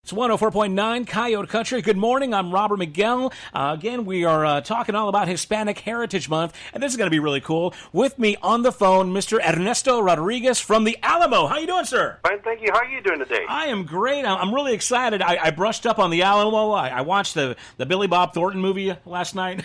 It's 104.9 Coyote Country. Good morning. I'm Robert Miguel. Again, we are talking all about Hispanic Heritage Month, and this is going to be really cool. With me on the phone, Mr. Ernesto Rodriguez from the Alamo. How you doing, sir? Fine, thank you. How are you doing today? I am great. I'm really excited. I brushed up on the Alamo. I watched the Billy Bob Thornton movie last night,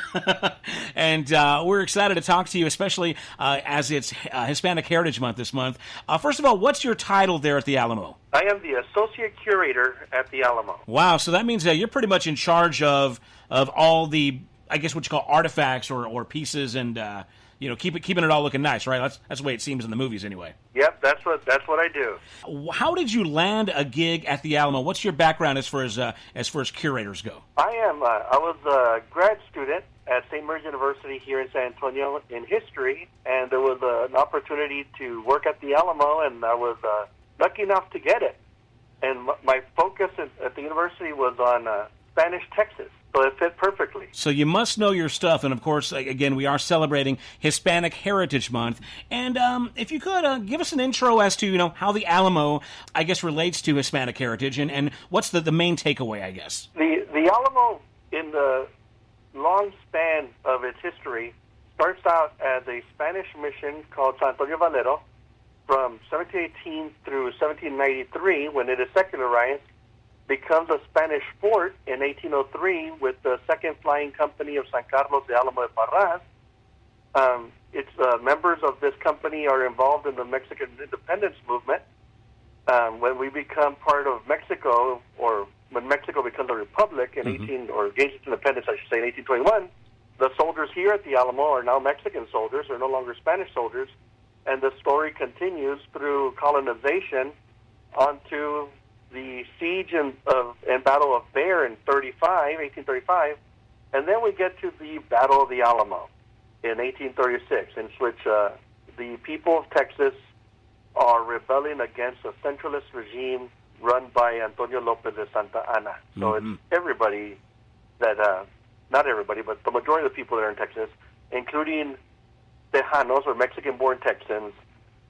and we're excited to talk to you, especially as it's Hispanic Heritage Month this month. First of all, what's your title there at the Alamo? I am the Associate Curator at the Alamo. Wow, so that means that you're pretty much in charge of all the, I guess what you call artifacts or pieces, and keeping it all looking nice, right? That's the way it seems in the movies, anyway. Yep, that's what I do. How did you land a gig at the Alamo? What's your background as far as curators go? I was a grad student at St. Mary's University here in San Antonio in history, and there was an opportunity to work at the Alamo, and I was lucky enough to get it. And my focus at the university was on Spanish Texas, so it fit perfectly. So you must know your stuff, and of course, again, we are celebrating Hispanic Heritage Month. And if you could, give us an intro as to, how the Alamo, I guess, relates to Hispanic heritage, and what's the main takeaway, I guess? The Alamo, in the long span of its history, starts out as a Spanish mission called San Antonio Valero, from 1718 through 1793, when it is secularized, becomes a Spanish fort in 1803 with the Second Flying Company of San Carlos de Alamo de Parras. Its members of this company are involved in the Mexican independence movement. When we become part of Mexico, or when Mexico becomes a republic in gains its independence, I should say, in 1821, the soldiers here at the Alamo are now Mexican soldiers; they're no longer Spanish soldiers. And the story continues through colonization onto the siege and Battle of Bear in 1835, and then we get to the Battle of the Alamo in 1836, in which the people of Texas are rebelling against a centralist regime run by Antonio Lopez de Santa Anna. So it's everybody that, not everybody, but the majority of the people that are in Texas, including Tejanos, or Mexican-born Texans,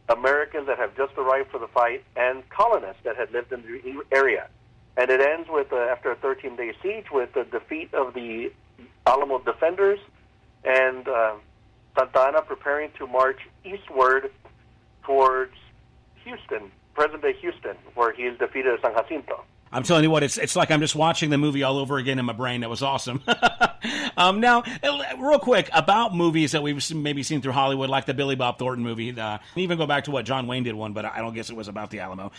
Americans that have just arrived for the fight, and colonists that had lived in the area. And it ends with, after a 13-day siege, with the defeat of the Alamo defenders and Santa Anna preparing to march eastward towards Houston, present-day Houston, where he is defeated at San Jacinto. I'm telling you what, it's like I'm just watching the movie all over again in my brain. That was awesome. Now, real quick, about movies that we've maybe seen through Hollywood, like the Billy Bob Thornton movie. Even go back to what John Wayne did one, but I don't guess it was about the Alamo.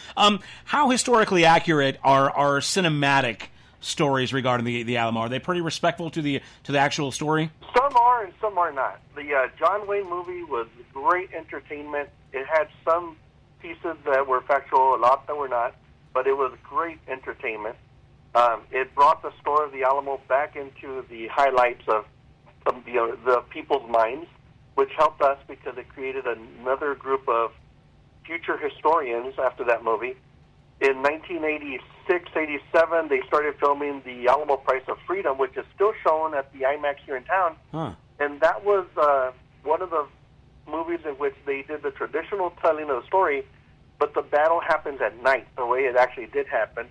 How historically accurate are cinematic stories regarding the Alamo? Are they pretty respectful to the actual story? Some are and some are not. The John Wayne movie was great entertainment. It had some pieces that were factual, a lot that were not. But it was great entertainment. It brought the story of the Alamo back into the highlights of the people's minds, which helped us because it created another group of future historians after that movie. In 1986, 87, they started filming the Alamo Price of Freedom, which is still shown at the IMAX here in town. Huh. And that was one of the movies in which they did the traditional telling of the story, but the battle happens at night, the way it actually did happen.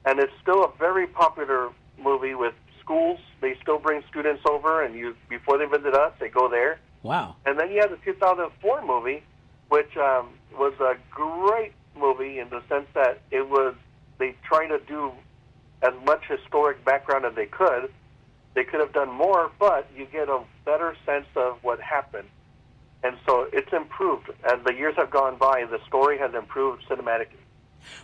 And it's still a very popular movie with schools. They still bring students over, and before they visit us, they go there. Wow. And then you have the 2004 movie, which was a great movie in the sense that they tried to do as much historic background as they could. They could have done more, but you get a better sense of what happened. And so it's improved. As the years have gone by, the story has improved cinematically.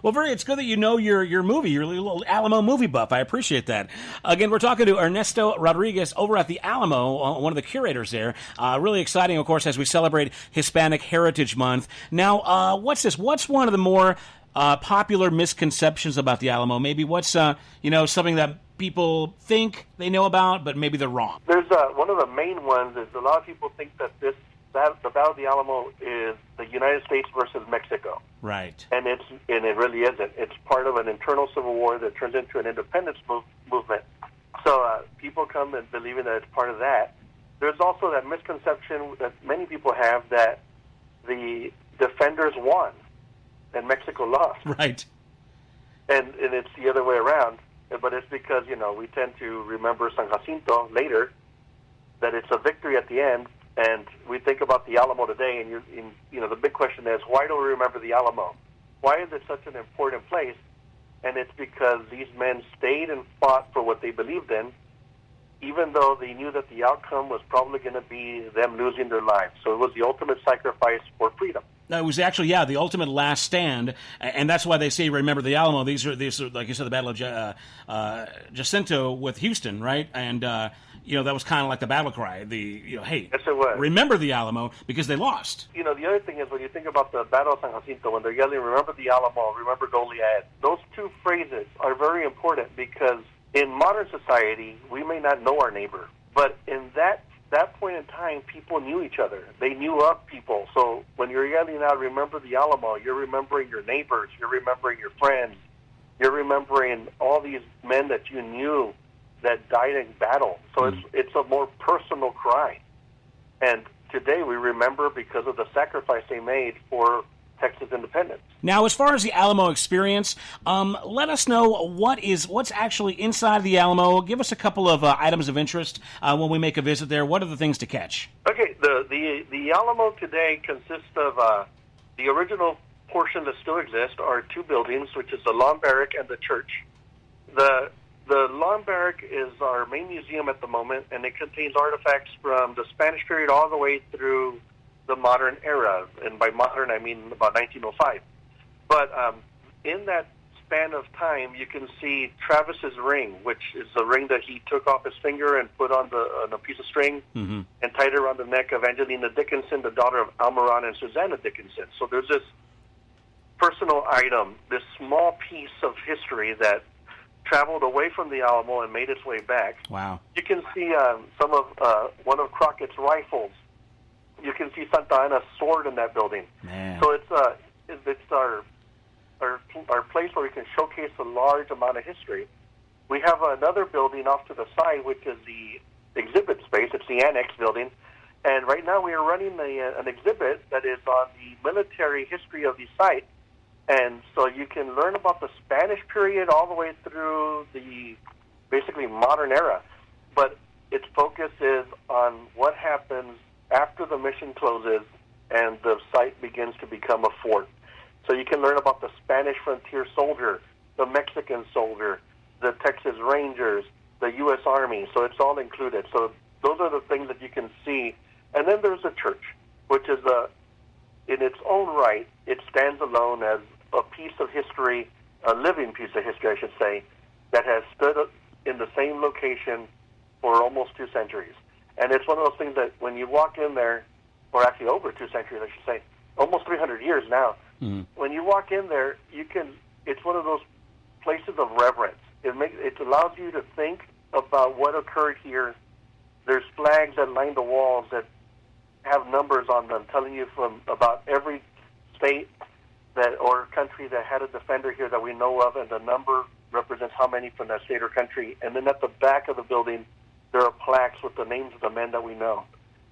Well, it's good that you know your movie, your little Alamo movie buff. I appreciate that. Again, we're talking to Ernesto Rodriguez over at the Alamo, one of the curators there. Really exciting, of course, as we celebrate Hispanic Heritage Month. Now, what's this? What's one of the more popular misconceptions about the Alamo? Maybe what's something that people think they know about, but maybe they're wrong? There's one of the main ones is a lot of people think that the Battle of the Alamo is the United States versus Mexico. Right. And it really isn't. It's part of an internal civil war that turns into an independence movement. So people come and believing that it's part of that. There's also that misconception that many people have that the defenders won and Mexico lost. Right. and it's the other way around. But it's because, we tend to remember San Jacinto later, that it's a victory at the end, and we think about the Alamo today, and the big question is, why do we remember the Alamo? Why is it such an important place? And it's because these men stayed and fought for what they believed in, even though they knew that the outcome was probably going to be them losing their lives. So it was the ultimate sacrifice for freedom. It was actually, the ultimate last stand, and that's why they say remember the Alamo. These are like you said, the Battle of Jacinto with Houston, right? And that was kind of like the battle cry. Hey, yes, it was. Remember the Alamo because they lost. The other thing is when you think about the Battle of San Jacinto, when they're yelling, "Remember the Alamo, remember Goliad," those two phrases are very important because in modern society we may not know our neighbor, but in that point in time, people knew each other. They knew of people. So when you're yelling out, "Remember the Alamo," you're remembering your neighbors, you're remembering your friends, you're remembering all these men that you knew that died in battle. So it's a more personal cry. And today we remember because of the sacrifice they made for Texas independence. Now, as far as the Alamo experience, let us know what's actually inside the Alamo. Give us a couple of items of interest when we make a visit there. What are the things to catch? Okay, the Alamo today consists of the original portion that still exists are two buildings, which is the Lawn Barrack and the church. The Lawn Barrack is our main museum at the moment, and it contains artifacts from the Spanish period all the way through the modern era, and by modern I mean about 1905. But in that span of time, you can see Travis's ring, which is the ring that he took off his finger and put on a piece of string and tied it around the neck of Angelina Dickinson, the daughter of Almiron and Susanna Dickinson. So there's this personal item, this small piece of history that traveled away from the Alamo and made its way back. Wow! You can see some of one of Crockett's rifles. You can see Santa Anna's sword in that building. Man. So it's our place where we can showcase a large amount of history. We have another building off to the side, which is the exhibit space. It's the annex building, and right now we are running an exhibit that is on the military history of the site. And so you can learn about the Spanish period all the way through the basically modern era, but its focus is on what happens after the mission closes and the site begins to become a fort. So you can learn about the Spanish frontier soldier, the Mexican soldier, the Texas Rangers, the U.S. Army. So it's all included. So those are the things that you can see. And then there's a church, which is in its own right, it stands alone as a piece of history, a living piece of history, I should say, that has stood in the same location for almost 2 centuries. And it's one of those things that when you walk in there, or actually over 2 centuries, I should say, almost 300 years now, when you walk in there, it's one of those places of reverence. It allows you to think about what occurred here. There's flags that line the walls that have numbers on them telling you about every state or country that had a defender here that we know of, and the number represents how many from that state or country. And then at the back of the building, there are plaques with the names of the men that we know.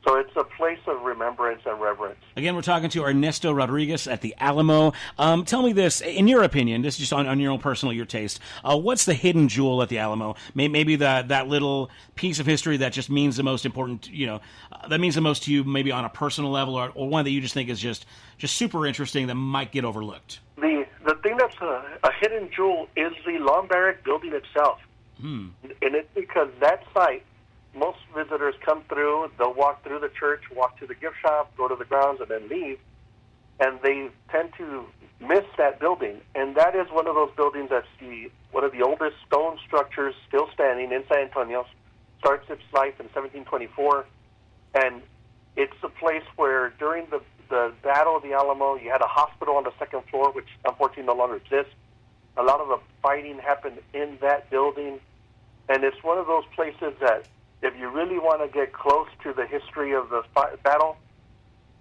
So it's a place of remembrance and reverence. Again, we're talking to Ernesto Rodriguez at the Alamo. Tell me this, in your opinion, this is just on your own your taste, what's the hidden jewel at the Alamo? Maybe that little piece of history that just means the most important, that means the most to you maybe on a personal level, or one that you just think is just super interesting that might get overlooked. The thing that's a hidden jewel is the Lawn Barrack building itself. And it's because that site, most visitors come through, they'll walk through the church, walk to the gift shop, go to the grounds, and then leave. And they tend to miss that building. And that is one of those buildings that's one of the oldest stone structures still standing in San Antonio. Starts its life in 1724. And it's a place where during the Battle of the Alamo, you had a hospital on the second floor, which unfortunately no longer exists. A lot of the fighting happened in that building. And it's one of those places that if you really want to get close to the history of the battle,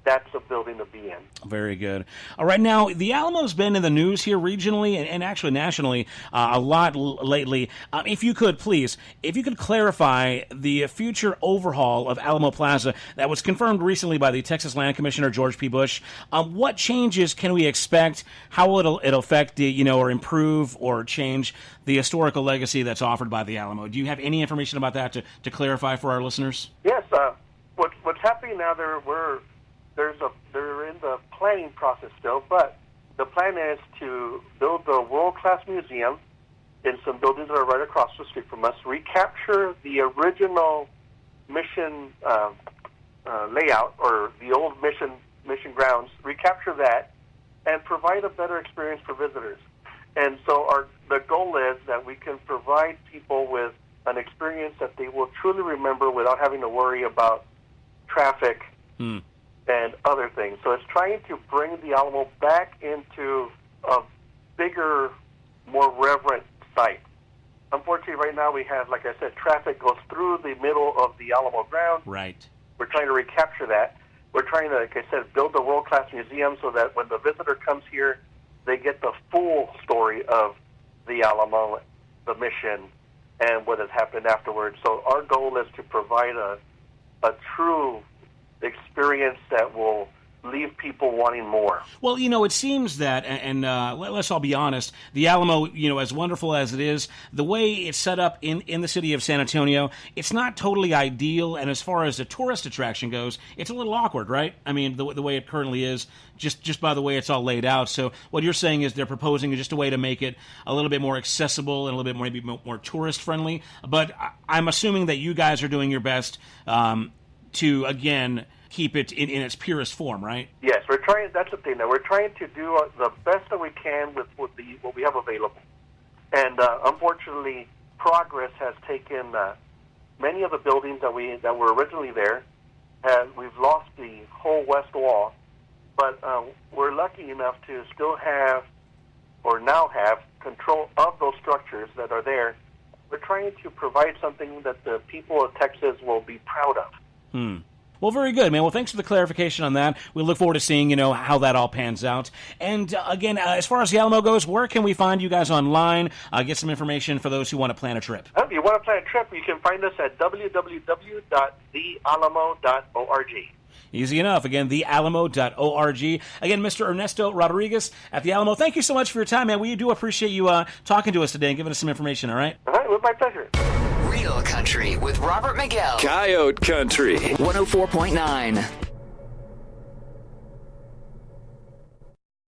that's a building to be in. Very good. All right, now, the Alamo's been in the news here regionally and actually nationally a lot lately. If you could, please, if you could clarify the future overhaul of Alamo Plaza that was confirmed recently by the Texas Land Commissioner, George P. Bush, what changes can we expect? How will it affect, or improve or change the historical legacy that's offered by the Alamo? Do you have any information about that to clarify for our listeners? Yes. What's happening now, they're in the planning process still, but the plan is to build a world-class museum in some buildings that are right across the street from us, recapture the original mission layout or the old mission grounds, recapture that, and provide a better experience for visitors. And so the goal is that we can provide people with an experience that they will truly remember without having to worry about traffic and other things. So it's trying to bring the Alamo back into a bigger, more reverent site. Unfortunately, right now we have, like I said, traffic goes through the middle of the Alamo ground. Right. We're trying to recapture that. We're trying to, like I said, build a world-class museum so that when the visitor comes here, they get the full story of the Alamo, the mission, and what has happened afterwards. So our goal is to provide a true experience that will leave people wanting more. Well, it seems that, and let's all be honest, the Alamo, as wonderful as it is, the way it's set up in the city of San Antonio, it's not totally ideal, and as far as the tourist attraction goes, it's a little awkward, right? I mean, the way it currently is, just by the way it's all laid out. So what you're saying is they're proposing just a way to make it a little bit more accessible and a little bit maybe more tourist-friendly, but I'm assuming that you guys are doing your best to, again, keep it in its purest form, right? Yes, we're trying. That's the thing. Now we're trying to do the best that we can with what we have available, and unfortunately, progress has taken many of the buildings that were originally there, and we've lost the whole west wall. But we're lucky enough to still have, or now have, control of those structures that are there. We're trying to provide something that the people of Texas will be proud of. Well, very good, man. Well, thanks for the clarification on that. We look forward to seeing, how that all pans out. And again, as far as the Alamo goes, where can we find you guys online? Get some information for those who want to plan a trip. If you want to plan a trip, you can find us at www.thealamo.org. Easy enough. Again, thealamo.org. Again, Mr. Ernesto Rodriguez at the Alamo, thank you so much for your time, man. We do appreciate you talking to us today and giving us some information, all right? All right, with my pleasure. Real Country with Robert Miguel. Coyote Country. 104.9.